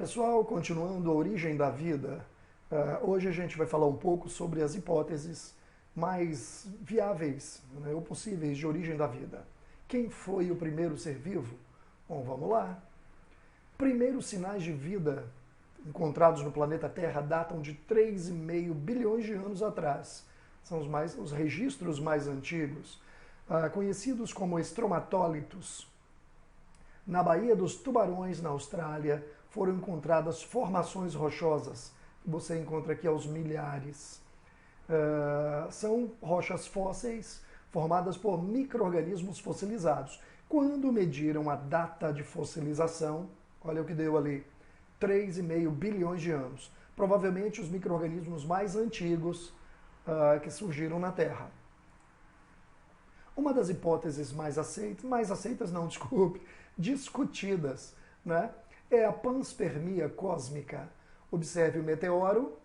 pessoal, continuando a origem da vida, hoje a gente vai falar um pouco sobre as hipóteses mais viáveis, né, ou possíveis de origem da vida. Quem foi o primeiro ser vivo? Bom, vamos lá. Primeiros sinais de vida encontrados no planeta Terra datam de 3,5 bilhões de anos atrás. São os registros mais antigos, conhecidos como estromatólitos. Na Baía dos Tubarões, na Austrália, foram encontradas formações rochosas, que você encontra aqui aos milhares. São rochas fósseis formadas por micro-organismos fossilizados. Quando mediram a data de fossilização, olha o que deu ali, 3,5 bilhões de anos. Provavelmente os micro-organismos mais antigos que surgiram na Terra. Uma das hipóteses discutidas, né, é a panspermia cósmica. Observe o meteoro,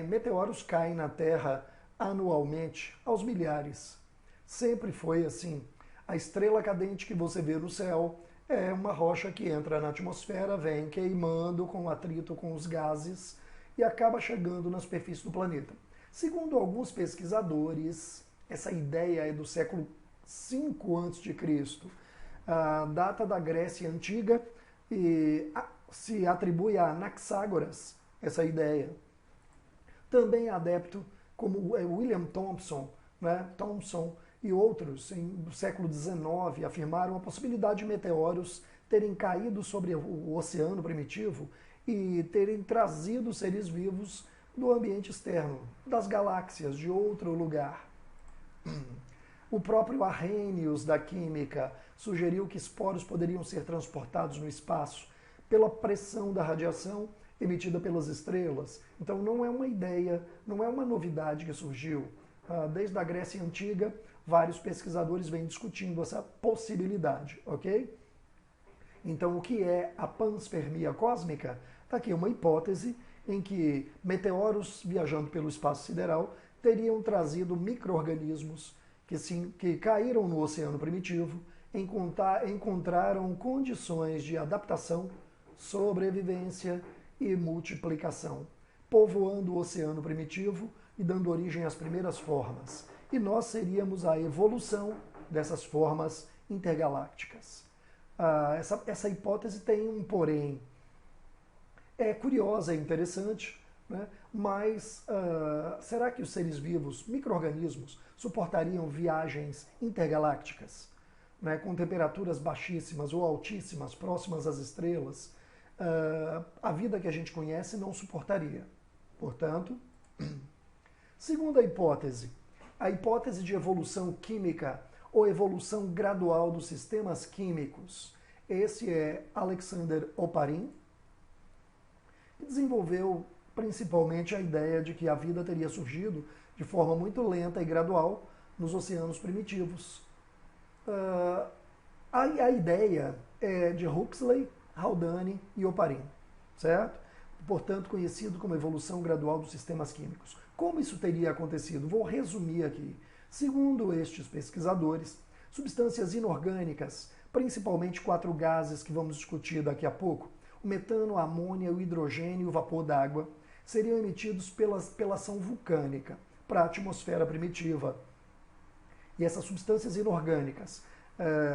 meteoros caem na Terra anualmente, aos milhares. Sempre foi assim. A estrela cadente que você vê no céu é uma rocha que entra na atmosfera, vem queimando com atrito com os gases e acaba chegando na superfície do planeta. Segundo alguns pesquisadores, essa ideia é do século V a.C., a data da Grécia Antiga, e se atribui a Anaxágoras essa ideia. Também adepto como William Thomson, né, e outros do século XIX afirmaram a possibilidade de meteoros terem caído sobre o oceano primitivo e terem trazido seres vivos do ambiente externo, das galáxias, de outro lugar. O próprio Arrhenius da química sugeriu que esporos poderiam ser transportados no espaço pela pressão da radiação emitida pelas estrelas. Então não é uma ideia, não é uma novidade que surgiu. Desde a Grécia Antiga, vários pesquisadores vêm discutindo essa possibilidade, ok? Então o que é a panspermia cósmica? Está aqui uma hipótese em que meteoros viajando pelo espaço sideral teriam trazido micro-organismos que caíram no oceano primitivo, encontraram condições de adaptação, sobrevivência e multiplicação, povoando o oceano primitivo e dando origem às primeiras formas. E nós seríamos a evolução dessas formas intergalácticas. Essa hipótese tem um porém. É curiosa, é interessante, né? Mas será que os seres vivos, micro-organismos, suportariam viagens intergalácticas, né, com temperaturas baixíssimas ou altíssimas, próximas às estrelas? A vida que a gente conhece não suportaria. Portanto, segunda hipótese, a hipótese de evolução química ou evolução gradual dos sistemas químicos. Esse é Alexander Oparin, que desenvolveu principalmente a ideia de que a vida teria surgido de forma muito lenta e gradual nos oceanos primitivos. A ideia é de Huxley, Haldane e Oparin, certo? Portanto, conhecido como evolução gradual dos sistemas químicos. Como isso teria acontecido? Vou resumir aqui. Segundo estes pesquisadores, substâncias inorgânicas, principalmente 4 gases que vamos discutir daqui a pouco, o metano, a amônia, o hidrogênio e o vapor d'água, seriam emitidos pela ação vulcânica para a atmosfera primitiva. E essas substâncias inorgânicas,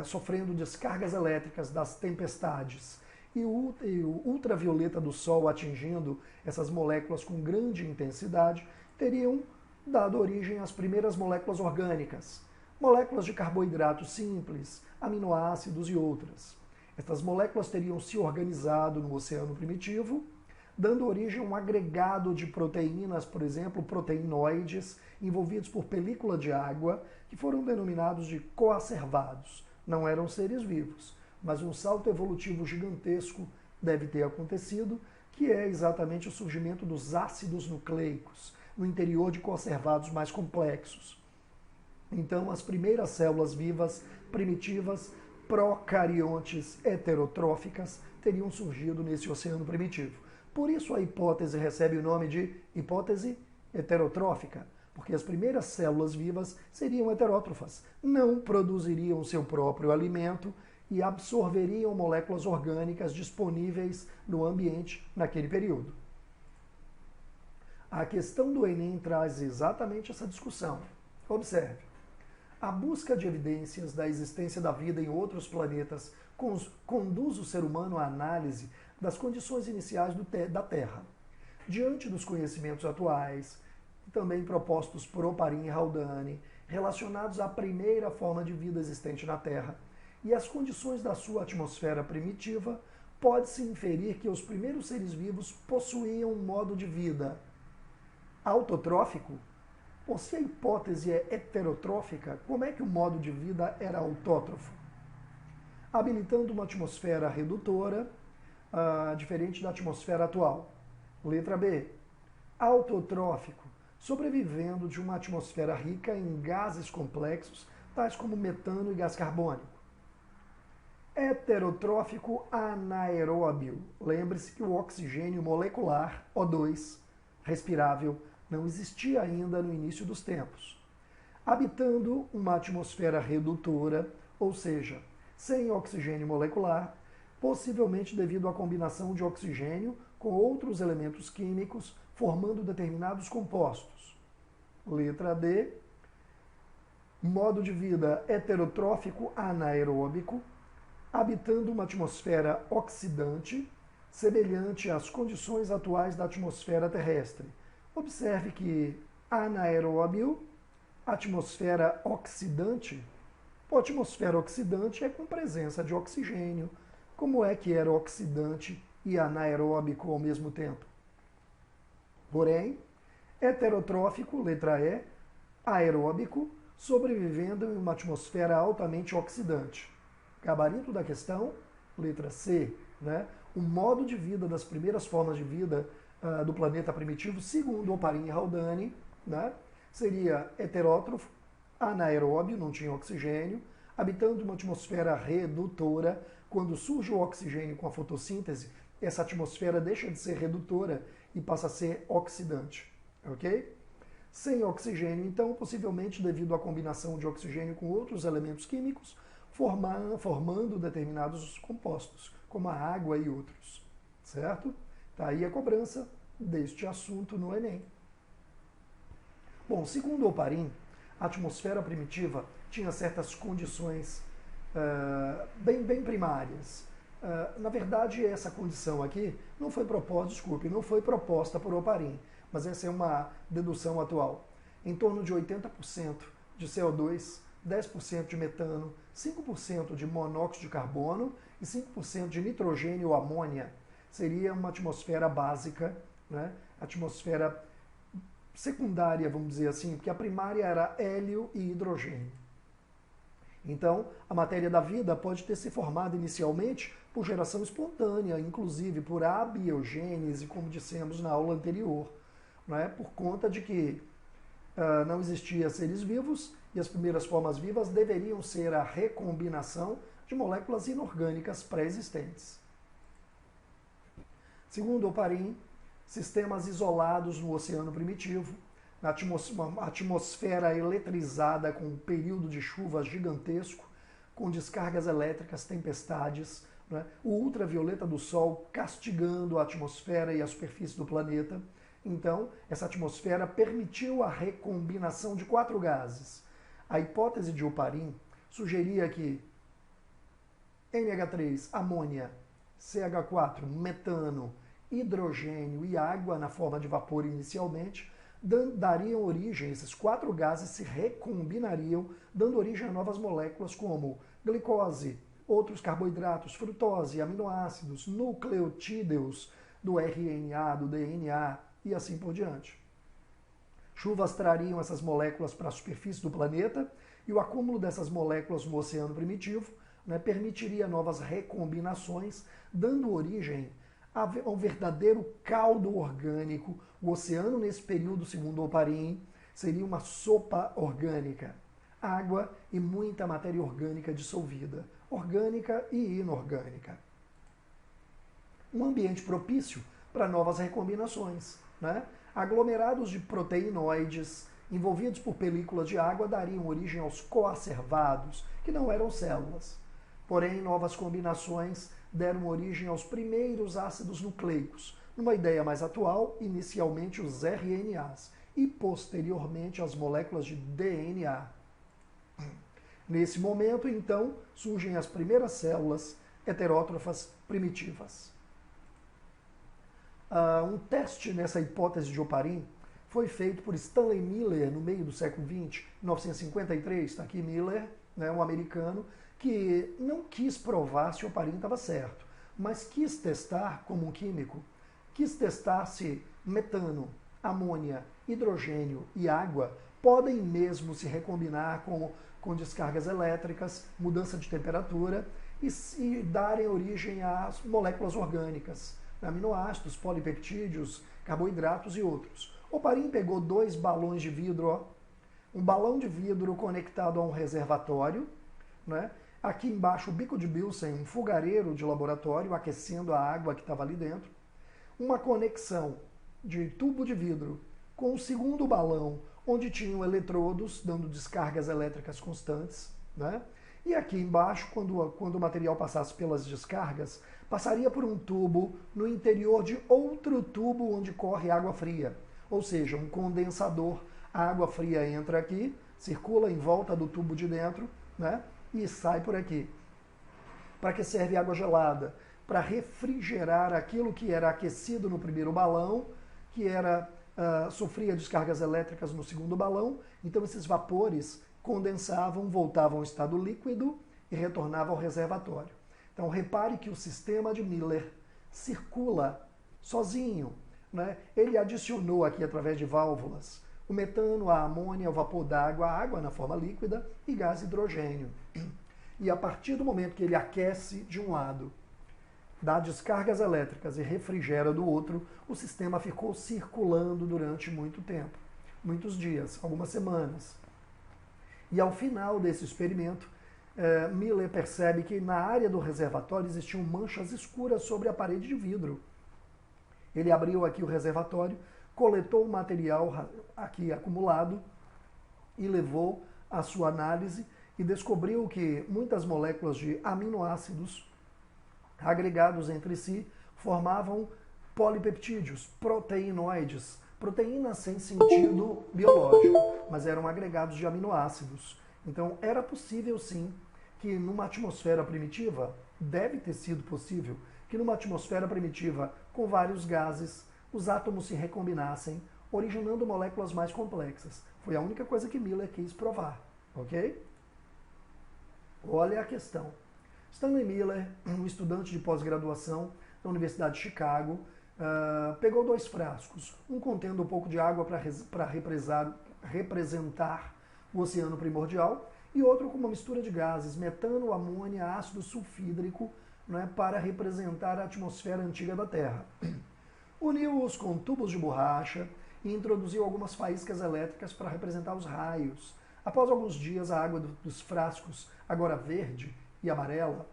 sofrendo descargas elétricas das tempestades e o ultravioleta do Sol atingindo essas moléculas com grande intensidade, teriam dado origem às primeiras moléculas orgânicas, moléculas de carboidratos simples, aminoácidos e outras. Estas moléculas teriam se organizado no oceano primitivo, dando origem a um agregado de proteínas, por exemplo, proteinoides, envolvidos por película de água, que foram denominados de coacervados. Não eram seres vivos, mas um salto evolutivo gigantesco deve ter acontecido, que é exatamente o surgimento dos ácidos nucleicos, no interior de coacervados mais complexos. Então, as primeiras células vivas primitivas, procariontes heterotróficas, teriam surgido nesse oceano primitivo. Por isso a hipótese recebe o nome de hipótese heterotrófica, porque as primeiras células vivas seriam heterótrofas, não produziriam seu próprio alimento e absorveriam moléculas orgânicas disponíveis no ambiente naquele período. A questão do Enem traz exatamente essa discussão. Observe. A busca de evidências da existência da vida em outros planetas conduz o ser humano à análise das condições iniciais da Terra. Diante dos conhecimentos atuais, também propostos por Oparin e Haldane, relacionados à primeira forma de vida existente na Terra e as condições da sua atmosfera primitiva, pode-se inferir que os primeiros seres vivos possuíam um modo de vida autotrófico. Bom, se a hipótese é heterotrófica, como é que o modo de vida era autótrofo? Habilitando uma atmosfera redutora, diferente da atmosfera atual. Letra B. Autotrófico, sobrevivendo de uma atmosfera rica em gases complexos, tais como metano e gás carbônico. Heterotrófico anaeróbio. Lembre-se que o oxigênio molecular, O2, respirável, não existia ainda no início dos tempos. Habitando uma atmosfera redutora, ou seja, sem oxigênio molecular, possivelmente devido à combinação de oxigênio com outros elementos químicos, formando determinados compostos. Letra D. Modo de vida heterotrófico anaeróbico, habitando uma atmosfera oxidante, semelhante às condições atuais da atmosfera terrestre. Observe que anaeróbio, atmosfera oxidante, a atmosfera oxidante é com presença de oxigênio. Como é que era oxidante e anaeróbico ao mesmo tempo? Porém, heterotrófico, letra E, aeróbico, sobrevivendo em uma atmosfera altamente oxidante. Gabarito da questão, letra C, né? O modo de vida das primeiras formas de vida do planeta primitivo, segundo Oparin e Haldane, né? Seria heterótrofo, anaeróbio, não tinha oxigênio, habitando uma atmosfera redutora. Quando surge o oxigênio com a fotossíntese, essa atmosfera deixa de ser redutora e passa a ser oxidante, ok? Sem oxigênio, então, possivelmente devido à combinação de oxigênio com outros elementos químicos, formando determinados compostos, como a água e outros, certo? Está aí a cobrança deste assunto no Enem. Bom, segundo Oparin, a atmosfera primitiva tinha certas condições bem primárias. Na verdade, essa condição aqui não foi proposta por Oparin, mas essa é uma dedução atual. Em torno de 80% de CO2, 10% de metano, 5% de monóxido de carbono e 5% de nitrogênio ou amônia. Seria uma atmosfera básica, né? Atmosfera secundária, vamos dizer assim, porque a primária era hélio e hidrogênio. Então, a matéria da vida pode ter se formado inicialmente por geração espontânea, inclusive por abiogênese, como dissemos na aula anterior, né? Por conta de que não existiam seres vivos e as primeiras formas vivas deveriam ser a recombinação de moléculas inorgânicas pré-existentes. Segundo Oparin, sistemas isolados no oceano primitivo, na atmosfera eletrizada com um período de chuvas gigantesco, com descargas elétricas, tempestades, né? O ultravioleta do Sol castigando a atmosfera e a superfície do planeta. Então, essa atmosfera permitiu a recombinação de 4 gases. A hipótese de Oparin sugeria que NH3, amônia, CH4, metano, hidrogênio e água na forma de vapor inicialmente, dariam origem, esses 4 gases se recombinariam, dando origem a novas moléculas como glicose, outros carboidratos, frutose, aminoácidos, nucleotídeos do RNA, do DNA e assim por diante. Chuvas trariam essas moléculas para a superfície do planeta e o acúmulo dessas moléculas no oceano primitivo, né, permitiria novas recombinações, dando origem a um verdadeiro caldo orgânico. O oceano, nesse período, segundo Oparin, seria uma sopa orgânica. Água e muita matéria orgânica dissolvida, orgânica e inorgânica. Um ambiente propício para novas recombinações, né? Aglomerados de proteinoides envolvidos por películas de água dariam origem aos coacervados, que não eram células. Porém, novas combinações deram origem aos primeiros ácidos nucleicos, numa ideia mais atual, inicialmente os RNAs e posteriormente as moléculas de DNA. Nesse momento, então, surgem as primeiras células heterótrofas primitivas. Um teste nessa hipótese de Oparin foi feito por Stanley Miller no meio do século XX, 1953. Está aqui Miller, né, um americano, que não quis provar se o Oparin estava certo, mas quis testar como um químico, quis testar se metano, amônia, hidrogênio e água podem mesmo se recombinar com descargas elétricas, mudança de temperatura e darem origem às moléculas orgânicas, aminoácidos, polipeptídeos, carboidratos e outros. Oparin pegou 2 balões de vidro, um balão de vidro conectado a um reservatório, né? Aqui embaixo o bico de Bilsen, um fogareiro de laboratório aquecendo a água que estava ali dentro, uma conexão de tubo de vidro com o segundo balão, onde tinham eletrodos dando descargas elétricas constantes, né? E aqui embaixo, quando o material passasse pelas descargas, passaria por um tubo no interior de outro tubo onde corre água fria, ou seja, um condensador. A água fria entra aqui, circula em volta do tubo de dentro, né? E sai por aqui. Para que serve água gelada? Para refrigerar aquilo que era aquecido no primeiro balão, que sofria descargas elétricas no segundo balão. Então esses vapores condensavam, voltavam ao estado líquido e retornavam ao reservatório. Então repare que o sistema de Miller circula sozinho, né? Ele adicionou aqui através de válvulas o metano, a amônia, o vapor d'água, a água na forma líquida e gás hidrogênio. E a partir do momento que ele aquece de um lado, dá descargas elétricas e refrigera do outro, o sistema ficou circulando durante muito tempo, muitos dias, algumas semanas. E ao final desse experimento, Miller percebe que na área do reservatório existiam manchas escuras sobre a parede de vidro. Ele abriu aqui o reservatório, coletou o material aqui acumulado e levou a sua análise e descobriu que muitas moléculas de aminoácidos agregados entre si formavam polipeptídeos, proteinoides, proteínas sem sentido biológico, mas eram agregados de aminoácidos. Então era possível sim que numa atmosfera primitiva, deve ter sido possível, que numa atmosfera primitiva com vários gases, os átomos se recombinassem, originando moléculas mais complexas. Foi a única coisa que Miller quis provar, ok? Olha a questão. Stanley Miller, um estudante de pós-graduação da Universidade de Chicago, pegou 2 frascos, um contendo um pouco de água para representar o oceano primordial e outro com uma mistura de gases, metano, amônia, ácido sulfídrico, né, para representar a atmosfera antiga da Terra. Uniu-os com tubos de borracha e introduziu algumas faíscas elétricas para representar os raios. Após alguns dias, a água dos frascos, agora verde e amarela,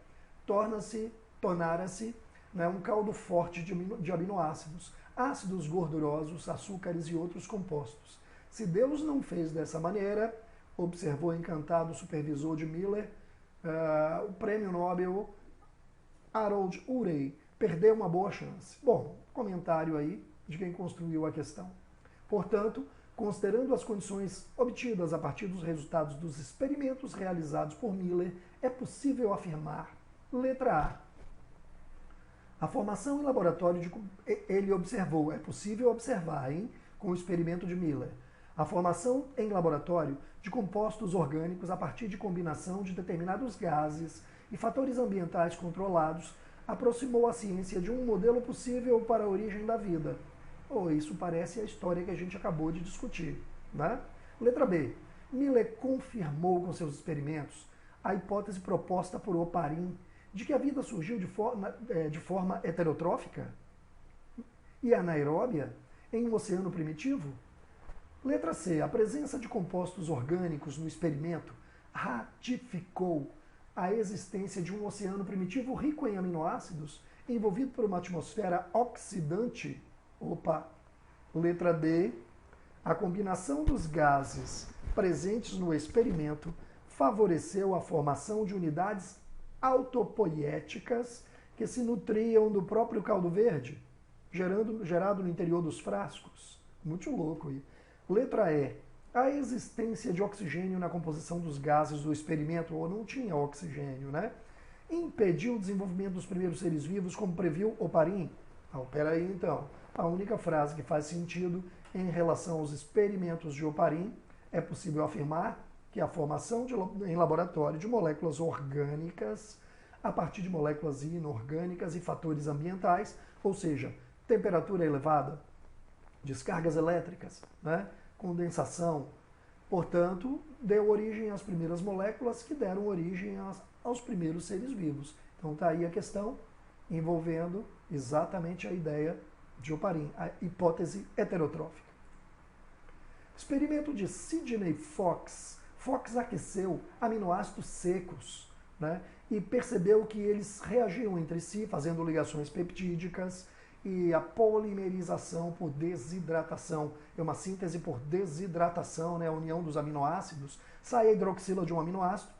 tornara-se, né, um caldo forte de aminoácidos, ácidos gordurosos, açúcares e outros compostos. Se Deus não fez dessa maneira, observou encantado o supervisor de Miller, o prêmio Nobel Harold Urey, perdeu uma boa chance. Bom, comentário aí de quem construiu a questão. Portanto, considerando as condições obtidas a partir dos resultados dos experimentos realizados por Miller, é possível afirmar, letra A formação em laboratório, ele observou, é possível observar, com o experimento de Miller, a formação em laboratório de compostos orgânicos a partir de combinação de determinados gases e fatores ambientais controlados aproximou a ciência de um modelo possível para a origem da vida. Isso parece a história que a gente acabou de discutir, né? Letra B. Miller confirmou com seus experimentos a hipótese proposta por Oparin de que a vida surgiu de forma heterotrófica e anaeróbia em um oceano primitivo. Letra C. A presença de compostos orgânicos no experimento ratificou a existência de um oceano primitivo rico em aminoácidos, envolvido por uma atmosfera oxidante. Letra D. A combinação dos gases presentes no experimento favoreceu a formação de unidades autopoiéticas que se nutriam do próprio caldo verde, gerado no interior dos frascos. Muito louco aí. Letra E. A existência de oxigênio na composição dos gases do experimento, ou não tinha oxigênio, né? Impediu o desenvolvimento dos primeiros seres vivos, como previu Oparin. Peraí então. A única frase que faz sentido em relação aos experimentos de Oparin é possível afirmar que a formação em laboratório de moléculas orgânicas a partir de moléculas inorgânicas e fatores ambientais, ou seja, temperatura elevada, descargas elétricas, né? Condensação, portanto, deu origem às primeiras moléculas que deram origem aos primeiros seres vivos. Então está aí a questão envolvendo exatamente a ideia de Oparin, a hipótese heterotrófica. Experimento de Sidney Fox. Fox aqueceu aminoácidos secos, né, e percebeu que eles reagiam entre si, fazendo ligações peptídicas, e a polimerização por desidratação. É uma síntese por desidratação, né, a união dos aminoácidos. Sai a hidroxila de um aminoácido,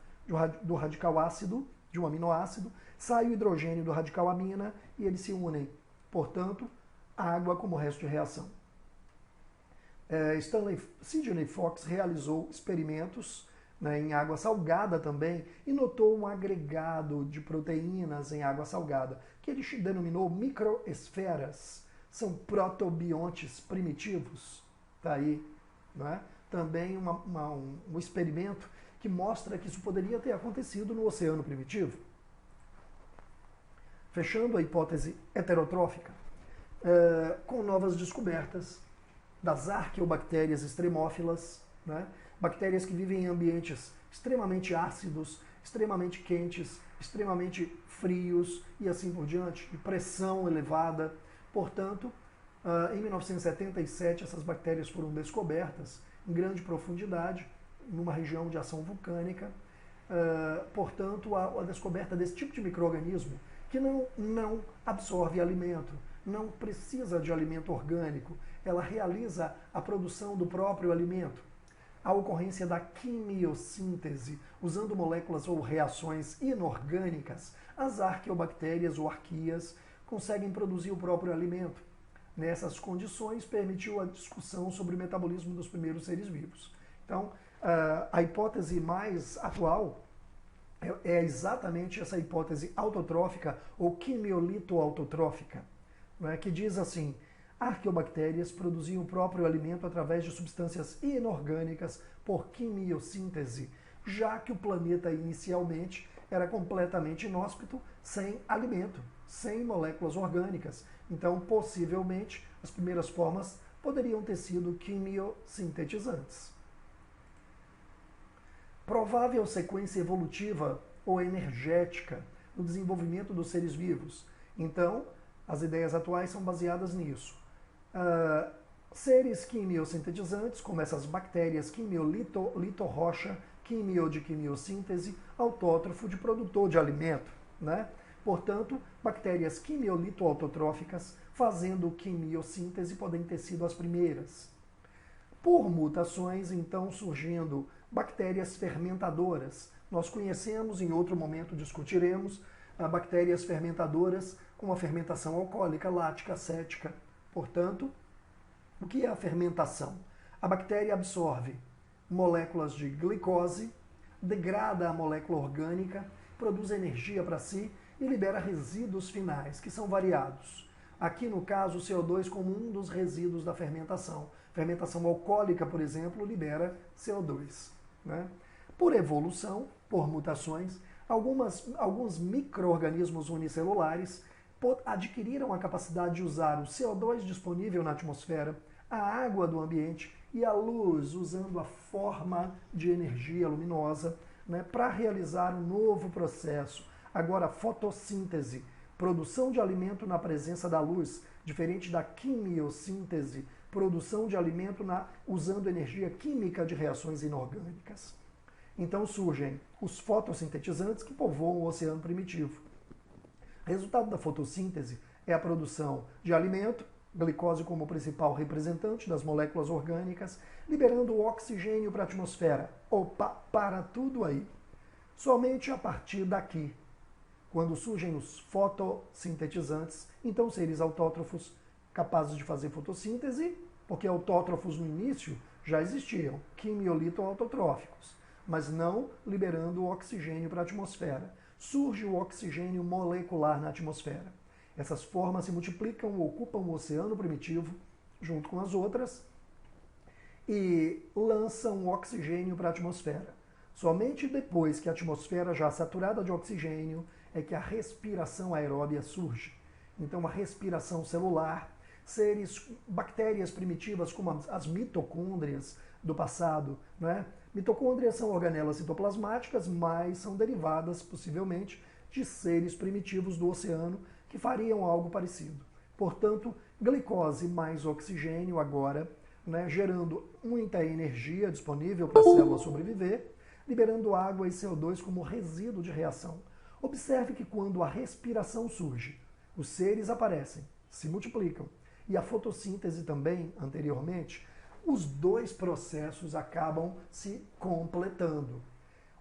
do radical ácido de um aminoácido, sai o hidrogênio do radical amina e eles se unem. Portanto, água como resto de reação. Sidney Fox realizou experimentos, né, em água salgada também e notou um agregado de proteínas em água salgada, que ele denominou microesferas. São protobiontes primitivos. Tá aí, né? Também um experimento que mostra que isso poderia ter acontecido no oceano primitivo. Fechando a hipótese heterotrófica, com novas descobertas das arqueobactérias extremófilas, né? Bactérias que vivem em ambientes extremamente ácidos, extremamente quentes, extremamente frios e assim por diante, de pressão elevada. Portanto, em 1977, essas bactérias foram descobertas em grande profundidade, numa região de ação vulcânica. Portanto, a descoberta desse tipo de micro-organismo que não absorve alimento, não precisa de alimento orgânico, ela realiza a produção do próprio alimento. A ocorrência da quimiossíntese, usando moléculas ou reações inorgânicas, as arqueobactérias ou arqueias conseguem produzir o próprio alimento. Nessas condições, permitiu a discussão sobre o metabolismo dos primeiros seres vivos. Então, a hipótese mais atual é exatamente essa hipótese autotrófica ou quimiolito-autotrófica, né, que diz assim: arqueobactérias produziam o próprio alimento através de substâncias inorgânicas por quimiossíntese, já que o planeta inicialmente era completamente inóspito, sem alimento, sem moléculas orgânicas. Então, possivelmente, as primeiras formas poderiam ter sido quimiosintetizantes. Provável sequência evolutiva ou energética no desenvolvimento dos seres vivos. Então, as ideias atuais são baseadas nisso. Seres quimiosintetizantes, como essas bactérias quimiolito-rocha, quimio de quimiossíntese, autótrofo de produtor de alimento, né? Portanto, bactérias quimiolito-autotróficas fazendo quimiossíntese podem ter sido as primeiras. Por mutações, então, surgindo bactérias fermentadoras. Nós conhecemos, em outro momento discutiremos, bactérias fermentadoras com a fermentação alcoólica, lática, acética. Portanto, o que é a fermentação? A bactéria absorve moléculas de glicose, degrada a molécula orgânica, produz energia para si e libera resíduos finais, que são variados. Aqui, no caso, o CO2 como um dos resíduos da fermentação. Fermentação alcoólica, por exemplo, libera CO2. Né? Por evolução, por mutações, alguns micro-organismos unicelulares adquiriram a capacidade de usar o CO2 disponível na atmosfera, a água do ambiente e a luz, usando a forma de energia luminosa, né, para realizar um novo processo. Agora, fotossíntese, produção de alimento na presença da luz, diferente da quimiossíntese, produção de alimento usando energia química de reações inorgânicas. Então surgem os fotossintetizantes que povoam o oceano primitivo. Resultado da fotossíntese é a produção de alimento, glicose como principal representante das moléculas orgânicas, liberando o oxigênio para a atmosfera. Opa, para tudo aí. Somente a partir daqui, Quando surgem os fotossintetizantes, então seres autótrofos capazes de fazer fotossíntese, porque autótrofos no início já existiam, quimiolito-autotróficos, mas não liberando o oxigênio para a atmosfera. Surge o oxigênio molecular na atmosfera. Essas formas se multiplicam, ocupam o oceano primitivo, junto com as outras, e lançam o oxigênio para a atmosfera. Somente depois que a atmosfera já saturada de oxigênio é que a respiração aeróbia surge. Então a respiração celular, bactérias primitivas como as mitocôndrias do passado, né? Mitocôndrias são organelas citoplasmáticas, mas são derivadas, possivelmente, de seres primitivos do oceano que fariam algo parecido. Portanto, glicose mais oxigênio agora, né, gerando muita energia disponível para a célula sobreviver, liberando água e CO2 como resíduo de reação. Observe que quando a respiração surge, os seres aparecem, se multiplicam, e a fotossíntese também, anteriormente, os dois processos acabam se completando.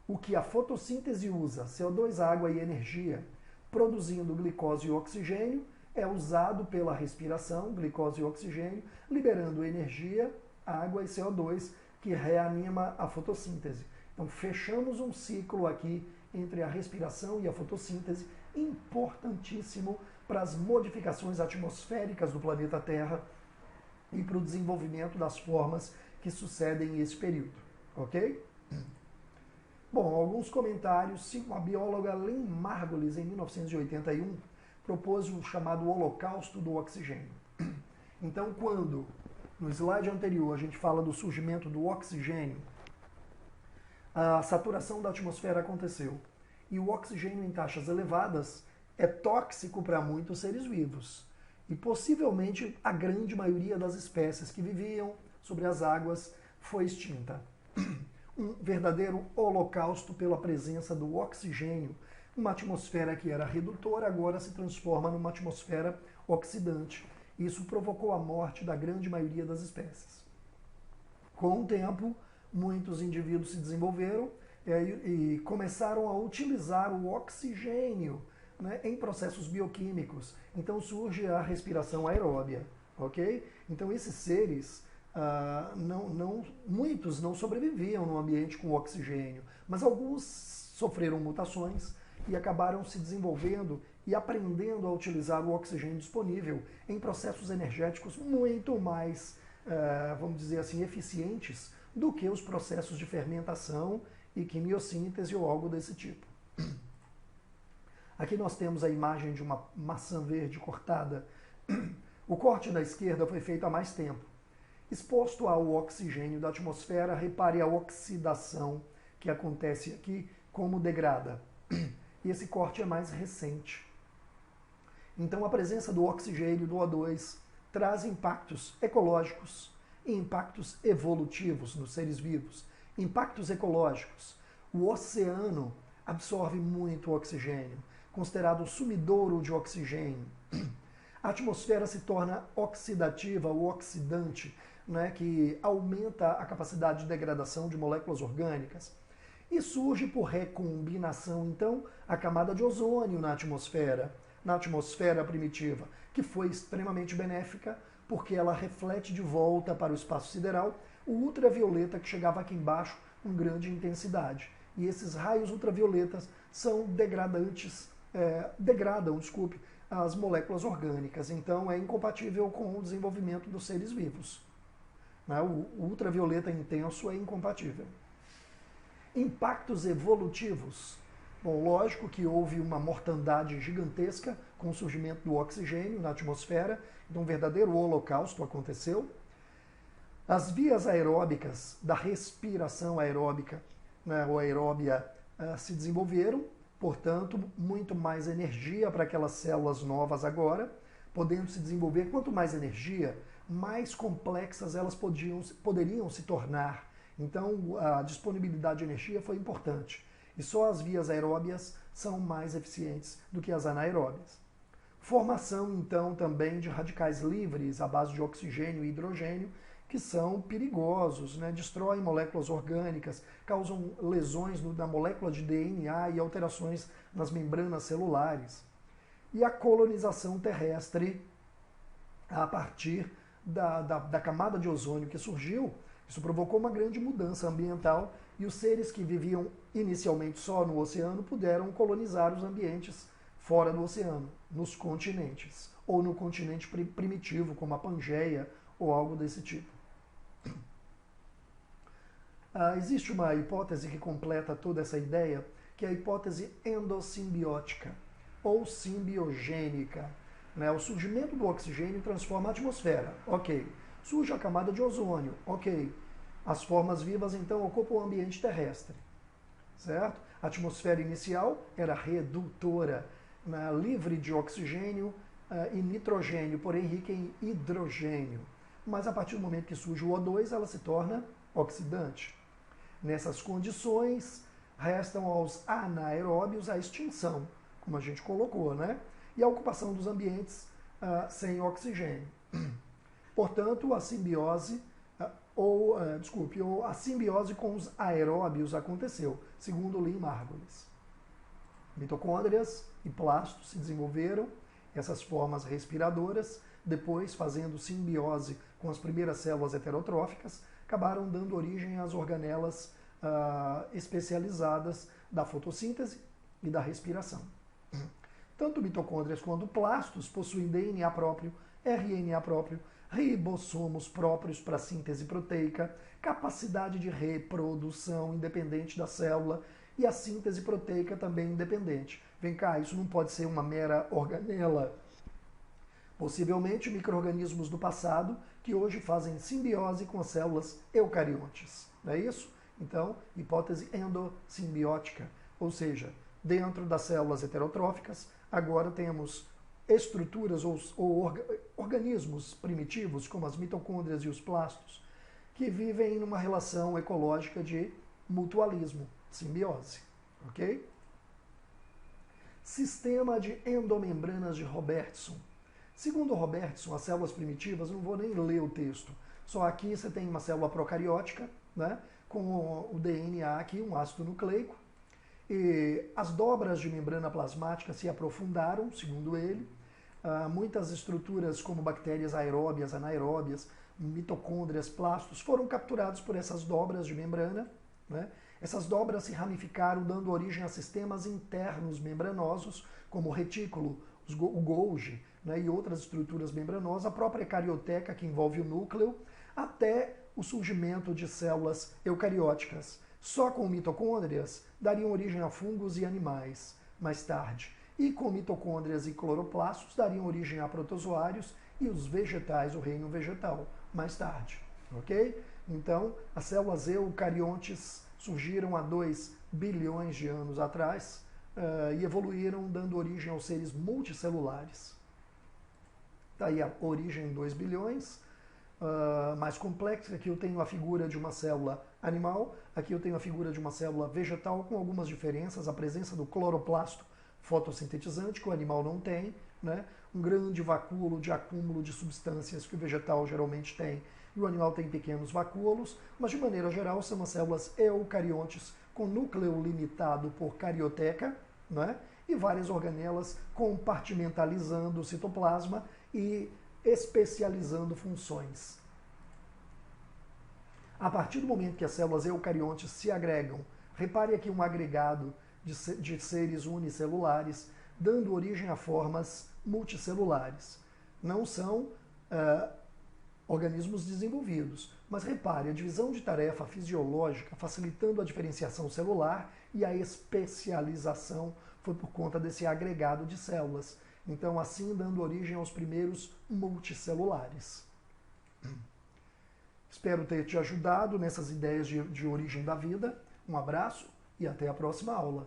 O que a fotossíntese usa, CO2, água e energia, produzindo glicose e oxigênio, é usado pela respiração, glicose e oxigênio, liberando energia, água e CO2, que reanima a fotossíntese. Então, fechamos um ciclo aqui entre a respiração e a fotossíntese, importantíssimo para as modificações atmosféricas do planeta Terra e para o desenvolvimento das formas que sucedem esse período, ok? Bom, alguns comentários. A bióloga Lynn Margulis, em 1981, propôs o chamado holocausto do oxigênio. Então, quando, no slide anterior, a gente fala do surgimento do oxigênio, a saturação da atmosfera aconteceu. E o oxigênio em taxas elevadas é tóxico para muitos seres vivos. E possivelmente a grande maioria das espécies que viviam sobre as águas foi extinta. Um verdadeiro holocausto pela presença do oxigênio. Uma atmosfera que era redutora agora se transforma numa atmosfera oxidante. Isso provocou a morte da grande maioria das espécies. Com o tempo, muitos indivíduos se desenvolveram e começaram a utilizar o oxigênio, né, em processos bioquímicos. Então surge a respiração aeróbia, ok? Então esses seres, muitos não sobreviviam no ambiente com oxigênio, mas alguns sofreram mutações e acabaram se desenvolvendo e aprendendo a utilizar o oxigênio disponível em processos energéticos muito mais, vamos dizer assim, eficientes do que os processos de fermentação e quimiossíntese ou algo desse tipo. Aqui nós temos a imagem de uma maçã verde cortada. O corte da esquerda foi feito há mais tempo. Exposto ao oxigênio da atmosfera, repare a oxidação que acontece aqui, como degrada. E esse corte é mais recente. Então a presença do oxigênio, do O2, traz impactos ecológicos e impactos evolutivos nos seres vivos. Impactos ecológicos. O oceano absorve muito oxigênio, considerado o sumidouro de oxigênio. A atmosfera se torna oxidativa ou oxidante, né, que aumenta a capacidade de degradação de moléculas orgânicas. E surge por recombinação, então, a camada de ozônio na atmosfera primitiva, que foi extremamente benéfica, porque ela reflete de volta para o espaço sideral o ultravioleta que chegava aqui embaixo com grande intensidade. E esses raios ultravioletas são degradam as moléculas orgânicas. Então é incompatível com o desenvolvimento dos seres vivos. O ultravioleta intenso é incompatível. Impactos evolutivos. Bom, lógico que houve uma mortandade gigantesca com o surgimento do oxigênio na atmosfera, então um verdadeiro holocausto aconteceu. As vias aeróbicas da respiração aeróbica, né, ou aeróbia, se desenvolveram, portanto, muito mais energia para aquelas células novas agora, podendo se desenvolver. Quanto mais energia, mais complexas elas poderiam se tornar. Então, a disponibilidade de energia foi importante. E só as vias aeróbias são mais eficientes do que as anaeróbias. Formação, então, também de radicais livres à base de oxigênio e hidrogênio, que são perigosos, né? Destroem moléculas orgânicas, causam lesões na molécula de DNA e alterações nas membranas celulares. E a colonização terrestre, a partir da camada de ozônio que surgiu, isso provocou uma grande mudança ambiental e os seres que viviam inicialmente só no oceano puderam colonizar os ambientes fora do oceano, nos continentes, ou no continente primitivo, como a Pangeia ou algo desse tipo. Existe uma hipótese que completa toda essa ideia, que é a hipótese endossimbiótica ou simbiogênica. Né? O surgimento do oxigênio transforma a atmosfera, ok. Surge a camada de ozônio, ok. As formas vivas, então, ocupam o ambiente terrestre, certo? A atmosfera inicial era redutora, né? Livre de oxigênio e nitrogênio, porém rica em hidrogênio. Mas a partir do momento que surge o O2, ela se torna oxidante. Nessas condições, restam aos anaeróbios a extinção, como a gente colocou, né? E a ocupação dos ambientes sem oxigênio. Portanto, a simbiose, a simbiose com os aeróbios aconteceu, segundo Lynn Margulis. Mitocôndrias e plastos se desenvolveram, essas formas respiradoras, depois, fazendo simbiose com as primeiras células heterotróficas, acabaram dando origem às organelas especializadas da fotossíntese e da respiração. Tanto mitocôndrias quanto plastos possuem DNA próprio, RNA próprio, ribossomos próprios para síntese proteica, capacidade de reprodução independente da célula e a síntese proteica também independente. Vem cá, isso não pode ser uma mera organela. Possivelmente micro-organismos do passado que hoje fazem simbiose com as células eucariontes. Não é isso? Então, hipótese endossimbiótica, ou seja, dentro das células heterotróficas, agora temos estruturas ou organismos primitivos, como as mitocôndrias e os plastos, que vivem numa relação ecológica de mutualismo, simbiose. Ok? Sistema de endomembranas de Robertson. Segundo Robertson, as células primitivas, não vou nem ler o texto, só aqui você tem uma célula procariótica, né, com o DNA aqui, um ácido nucleico, e as dobras de membrana plasmática se aprofundaram, segundo ele. Muitas estruturas como bactérias aeróbias, anaeróbias, mitocôndrias, plastos, foram capturados por essas dobras de membrana. Né? Essas dobras se ramificaram, dando origem a sistemas internos membranosos, como o retículo, o Golgi, né? E outras estruturas membranosas, a própria carioteca, que envolve o núcleo, até o surgimento de células eucarióticas. Só com mitocôndrias dariam origem a fungos e animais, mais tarde. E com mitocôndrias e cloroplastos dariam origem a protozoários e os vegetais, o reino vegetal, mais tarde. Ok? Então, as células eucariontes surgiram há 2 bilhões de anos atrás e evoluíram, dando origem aos seres multicelulares. Daí a origem em 2 bilhões, mais complexa. Aqui eu tenho a figura de uma célula animal, aqui eu tenho a figura de uma célula vegetal, com algumas diferenças, a presença do cloroplasto fotossintetizante, que o animal não tem, né? Um grande vacúolo de acúmulo de substâncias que o vegetal geralmente tem, e o animal tem pequenos vacúolos, mas de maneira geral são as células eucariontes com núcleo limitado por carioteca, né? E várias organelas compartimentalizando o citoplasma e especializando funções. A partir do momento que as células eucariontes se agregam, repare aqui um agregado de seres unicelulares, dando origem a formas multicelulares. Não são organismos desenvolvidos, mas repare, a divisão de tarefa fisiológica facilitando a diferenciação celular e a especialização foi por conta desse agregado de células. Então, assim, dando origem aos primeiros multicelulares. Espero ter te ajudado nessas ideias de origem da vida. Um abraço e até a próxima aula.